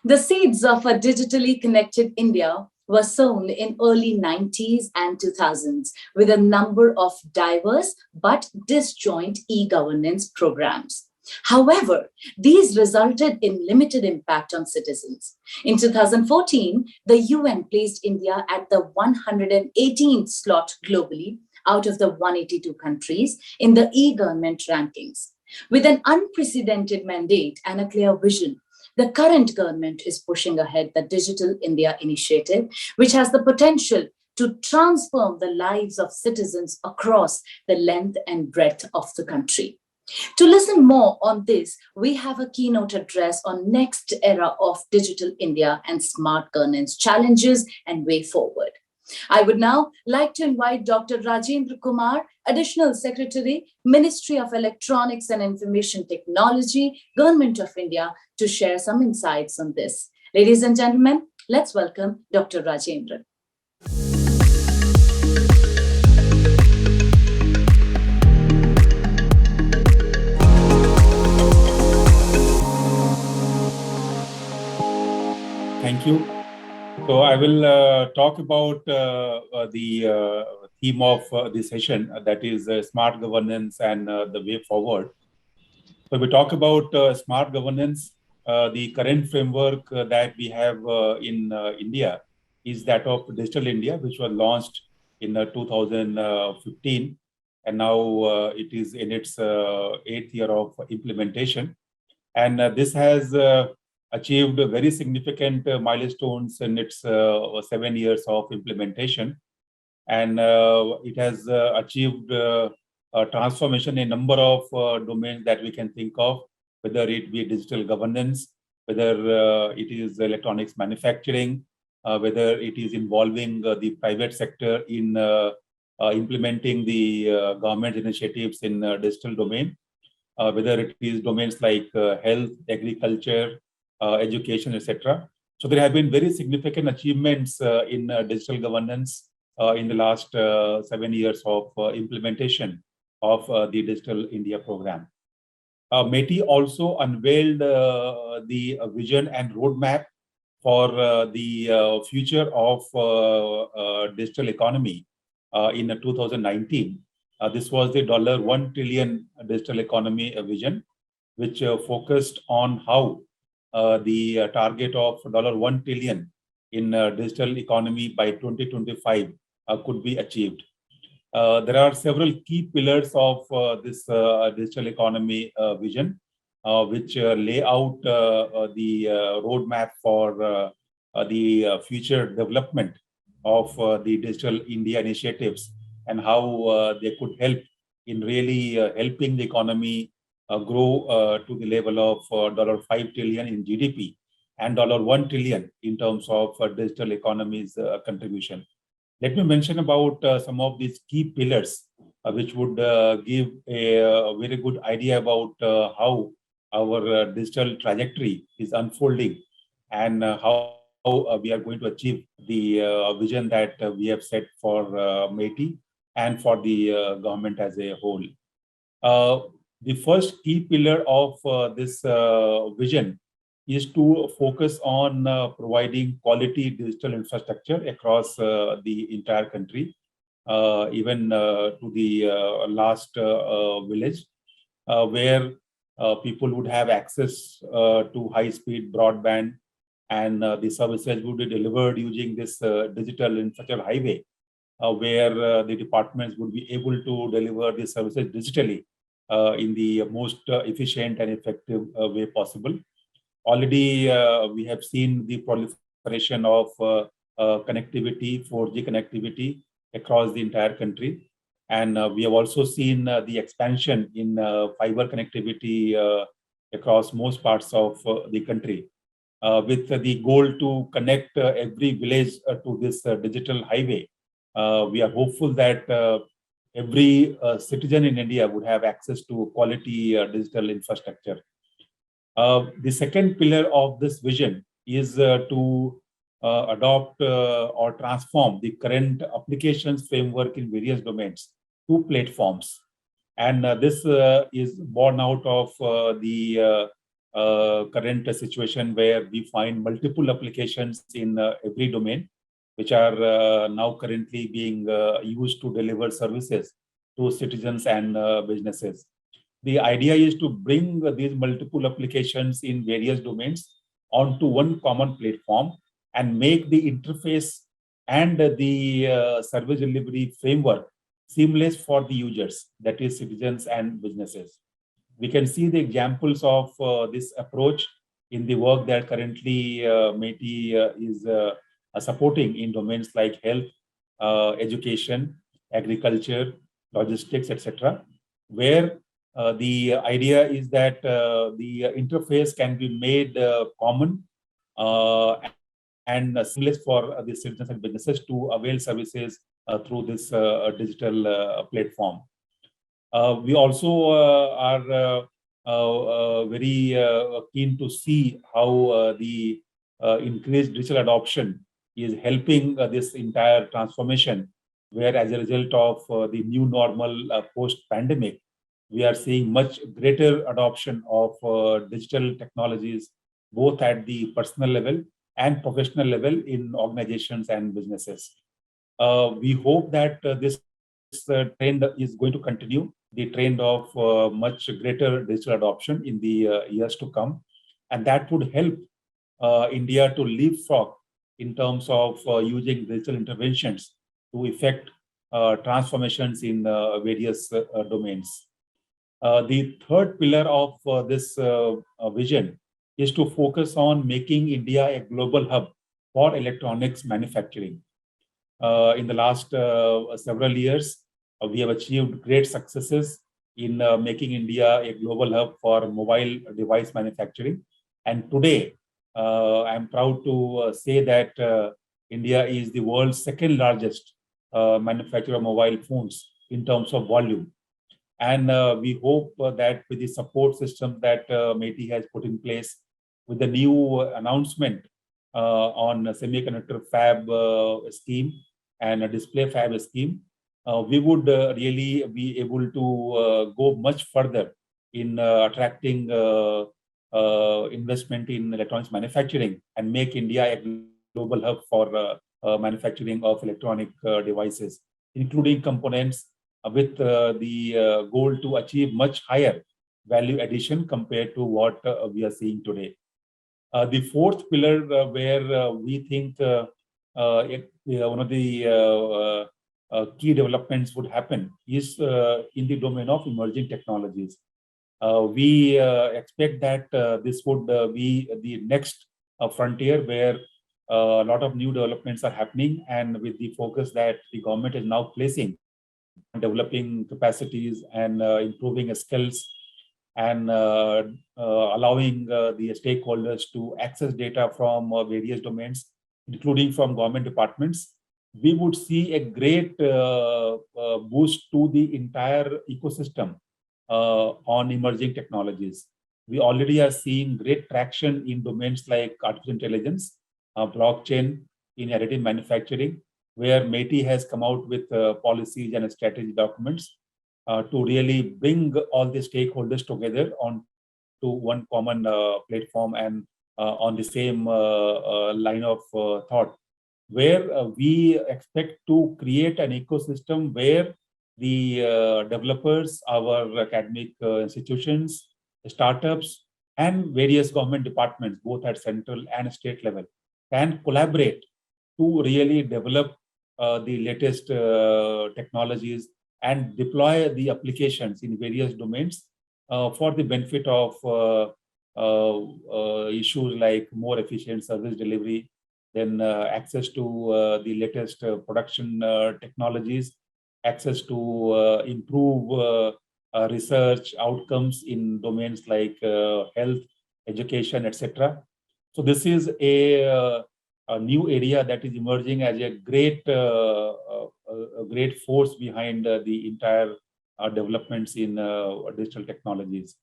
The seeds of a digitally connected India were sown in early 90s and 2000s with a number of diverse but disjoint e-governance programs. However, these resulted in limited impact on citizens. In 2014, the UN placed India at the 118th slot globally out of the 182 countries in the e-government rankings. With an unprecedented mandate and a clear vision, the current government is pushing ahead the Digital India initiative, which has the potential to transform the lives of citizens across the length and breadth of the country. To listen more on this, we have a keynote address on next era of Digital India and smart governance challenges and way forward. I would now like to invite Dr. Rajendra Kumar, Additional Secretary, Ministry of Electronics and Information Technology, Government of India, to share some insights on this. Ladies and gentlemen, let's welcome Dr. Rajendra. Thank you. So I will talk about the theme of this session, that is smart governance and the way forward. So we talk about smart governance. The current framework that we have in India is that of Digital India, which was launched in 2015, and now it is in its 8th year of implementation. And this has achieved very significant milestones in its 7 years of implementation. And it has achieved a transformation in a number of domains that we can think of, whether it be digital governance, whether it is electronics manufacturing, whether it is involving the private sector in implementing the government initiatives in digital domain, whether it is domains like health, agriculture, education, etc. So there have been very significant achievements in digital governance in the last 7 years of implementation of the Digital India program. METI also unveiled the vision and roadmap for the future of digital economy in 2019. This was the $1 trillion digital economy vision, which focused on how the target of $1 trillion in digital economy by 2025 could be achieved. There are several key pillars of this digital economy vision, which lay out the roadmap for the future development of the Digital India initiatives and how they could help in really helping the economy grow to the level of $5 trillion in GDP and $1 trillion in terms of digital economy's contribution. Let me mention about some of these key pillars, which would give a very good idea about how our digital trajectory is unfolding and how we are going to achieve the vision that we have set for METI and for the government as a whole. The first key pillar of this vision is to focus on providing quality digital infrastructure across the entire country, even to the last village, where people would have access to high-speed broadband, and the services would be delivered using this digital infrastructure highway, where the departments would be able to deliver the services digitally in the most efficient and effective way possible. Already, we have seen the proliferation of connectivity, 4G connectivity across the entire country. And we have also seen the expansion in fiber connectivity across most parts of the country, with the goal to connect every village to this digital highway. We are hopeful that every citizen in India would have access to quality digital infrastructure. The second pillar of this vision is to adopt or transform the current applications framework in various domains to platforms. And this is born out of the current situation where we find multiple applications in every domain, which are now currently being used to deliver services to citizens and businesses. The idea is to bring these multiple applications in various domains onto one common platform and make the interface and the service delivery framework seamless for the users, that is citizens and businesses. We can see the examples of this approach in the work that currently METI is supporting in domains like health, education, agriculture, logistics, etc., where the idea is that the interface can be made common and seamless for the citizens and businesses to avail services through this digital platform. We also are very keen to see how the increased digital adoption is helping this entire transformation, where as a result of the new normal post-pandemic, we are seeing much greater adoption of digital technologies, both at the personal level and professional level in organizations and businesses. We hope that this trend is going to continue, the trend of much greater digital adoption in the years to come. And that would help India to leapfrog in terms of using digital interventions to effect transformations in various domains. The third pillar of this vision is to focus on making India a global hub for electronics manufacturing. In the last several years, we have achieved great successes in making India a global hub for mobile device manufacturing. And today, I'm proud to say that India is the world's second largest manufacturer of mobile phones in terms of volume. And we hope that with the support system that METI has put in place, with the new announcement on a semiconductor fab scheme and a display fab scheme, we would really be able to go much further in attracting investment in electronics manufacturing and make India a global hub for manufacturing of electronic devices, including components with the goal to achieve much higher value addition compared to what we are seeing today. The fourth pillar where we think one of the key developments would happen is in the domain of emerging technologies. We expect that this would be the next frontier where a lot of new developments are happening, and with the focus that the government is now placing on developing capacities and improving skills and allowing the stakeholders to access data from various domains, including from government departments, we would see a great boost to the entire ecosystem on emerging technologies. We already are seeing great traction in domains like artificial intelligence, blockchain, in additive manufacturing, where METI has come out with policies and strategy documents to really bring all the stakeholders together on to one common platform and on the same line of thought, where we expect to create an ecosystem where the developers, our academic institutions, startups, and various government departments, both at central and state level, can collaborate to really develop the latest technologies and deploy the applications in various domains for the benefit of issues like more efficient service delivery, then access to the latest production technologies, access to improve research outcomes in domains like health, education, etc. So this is a new area that is emerging as a great force behind the entire developments in digital technologies.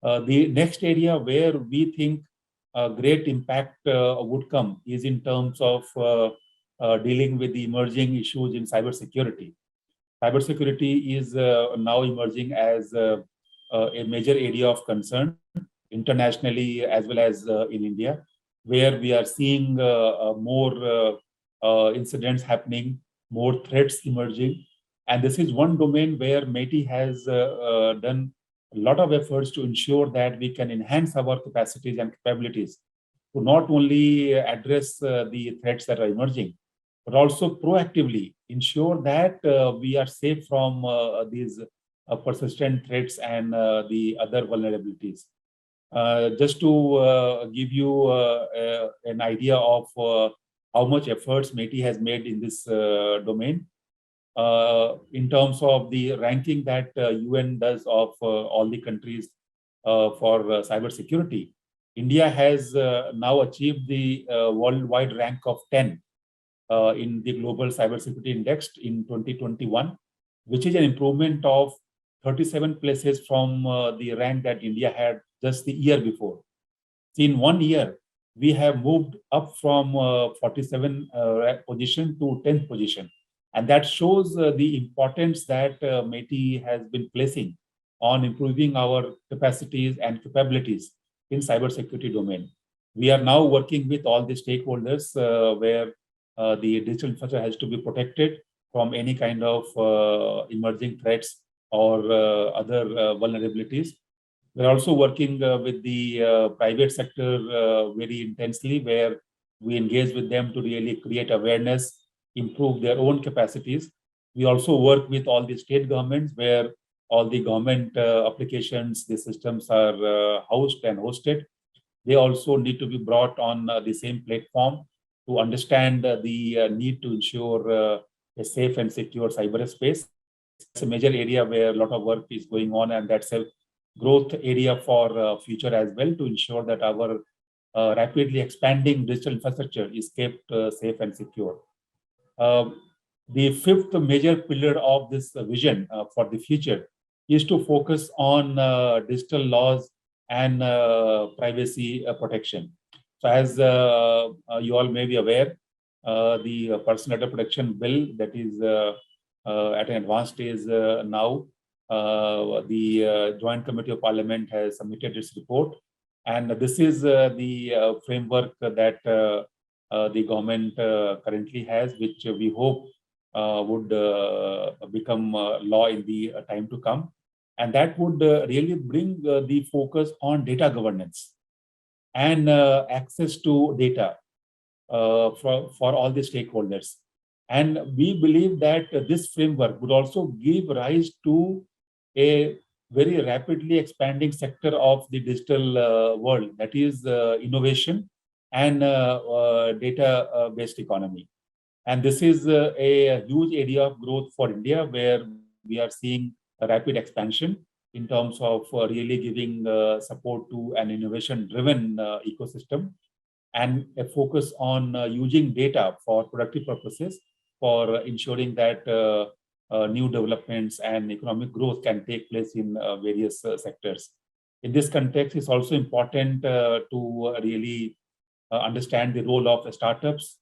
The next area where we think great impact would come is in terms of dealing with the emerging issues in cybersecurity. Cybersecurity is now emerging as a major area of concern internationally as well as in India, where we are seeing more incidents happening, more threats emerging. And this is one domain where MeitY has done a lot of efforts to ensure that we can enhance our capacities and capabilities to not only address the threats that are emerging, but also proactively ensure that we are safe from these persistent threats and the other vulnerabilities. Just to give you an idea of how much efforts MeitY has made in this domain, in terms of the ranking that UN does of all the countries for cyber security, India has now achieved the worldwide rank of 10 in the Global Cybersecurity Index in 2021, which is an improvement of 37 places from the rank that India had just the year before. So in 1 year, we have moved up from 47 position to 10th position. And that shows the importance that MeitY has been placing on improving our capacities and capabilities in cybersecurity domain. We are now working with all the stakeholders where the digital infrastructure has to be protected from any kind of emerging threats or other vulnerabilities. We're also working with the private sector very intensely, where we engage with them to really create awareness, improve their own capacities. We also work with all the state governments, where all the government applications, the systems are housed and hosted. They also need to be brought on the same platform to understand the need to ensure a safe and secure cyberspace. It's a major area where a lot of work is going on, and that's a growth area for future as well, to ensure that our rapidly expanding digital infrastructure is kept safe and secure. The fifth major pillar of this vision for the future is to focus on digital laws and privacy protection. So as you all may be aware, the Personal Data Protection Bill that is at an advanced stage now, the Joint Committee of Parliament has submitted its report. And this is the framework that the government currently has, which we hope would become law in the time to come. And that would really bring the focus on data governance and access to data for all the stakeholders. And we believe that this framework would also give rise to a very rapidly expanding sector of the digital world, that is innovation and data-based economy. And this is a huge area of growth for India, where we are seeing a rapid expansion in terms of really giving support to an innovation-driven ecosystem, and a focus on using data for productive purposes, for ensuring that new developments and economic growth can take place in various sectors. In this context, it's also important to really understand the role of startups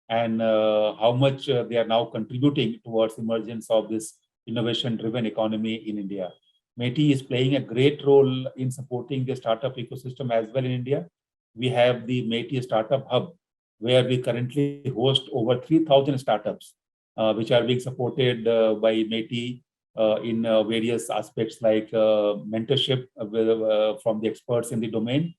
and how much they are now contributing towards emergence of this innovation-driven economy in India. MeitY is playing a great role in supporting the startup ecosystem as well in India. We have the MeitY Startup Hub, where we currently host over 3,000 startups, which are being supported by MeitY in various aspects like mentorship from the experts in the domain.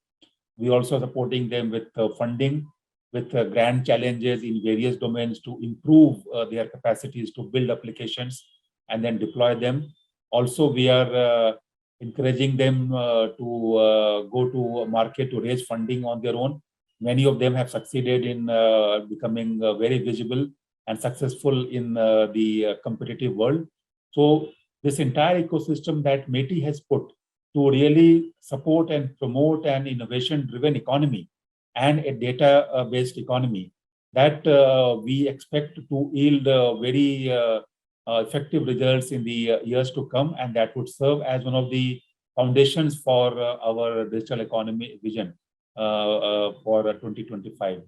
We also supporting them with funding, with grand challenges in various domains to improve their capacities to build applications and then deploy them. Also, we are encouraging them to go to market to raise funding on their own. Many of them have succeeded in becoming very visible and successful in the competitive world. So this entire ecosystem that MeitY has put to really support and promote an innovation-driven economy and a data-based economy, that we expect to yield very effective results in the years to come, and that would serve as one of the foundations for our digital economy vision for 2025.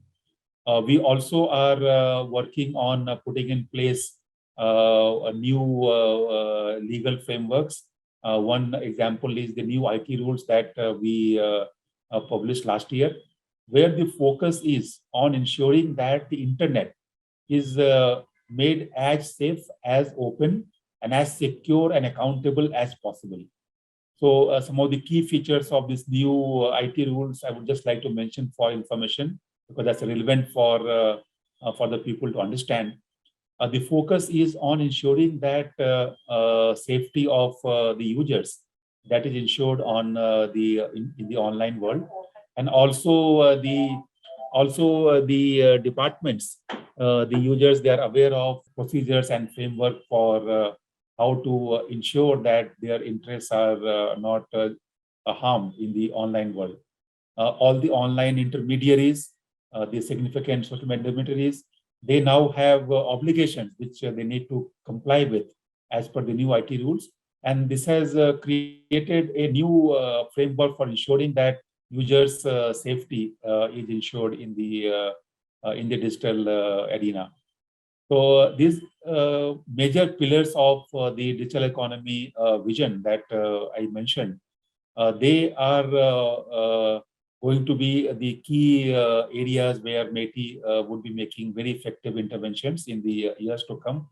We also are working on putting in place new legal frameworks. One example is the new IT rules that we published last year, where the focus is on ensuring that the internet is made as safe, as open, and as secure and accountable as possible. So some of the key features of this new IT rules, I would just like to mention for information, because that's relevant for the people to understand. The focus is on ensuring that safety of the users that is ensured on in the online world, and also the departments, the users, they are aware of procedures and framework for how to ensure that their interests are not harmed in the online world. All the online intermediaries, the significant social media intermediaries, they now have obligations which they need to comply with as per the new IT rules. And this has created a new framework for ensuring that users' safety is ensured in the digital arena. So these major pillars of the digital economy vision that I mentioned, they are going to be the key areas where METI would be making very effective interventions in the years to come.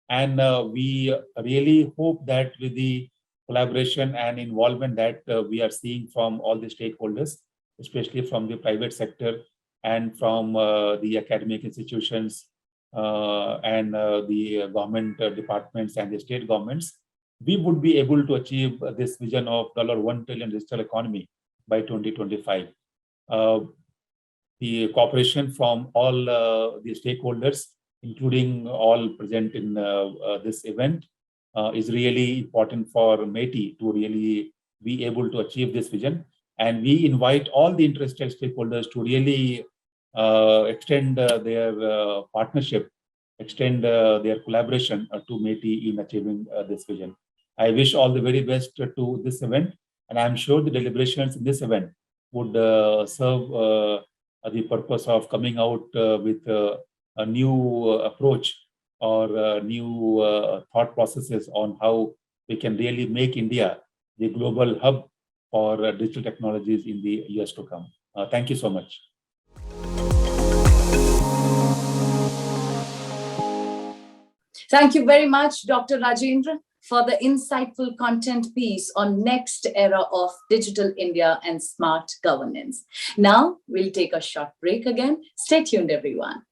And we really hope that with the collaboration and involvement that we are seeing from all the stakeholders, especially from the private sector and from the academic institutions and the government departments and the state governments, we would be able to achieve this vision of $1 trillion digital economy by 2025. The cooperation from all the stakeholders, including all present in this event, is really important for METI to really be able to achieve this vision. And we invite all the interested stakeholders to really extend their partnership, extend their collaboration to METI in achieving this vision. I wish all the very best to this event, and I'm sure the deliberations in this event would serve the purpose of coming out with a new approach or new thought processes on how we can really make India the global hub for digital technologies in the years to come. Thank you so much. Thank you very much, Dr. Rajendra, for the insightful content piece on next era of digital India and smart governance. Now we'll take a short break again. Stay tuned, everyone.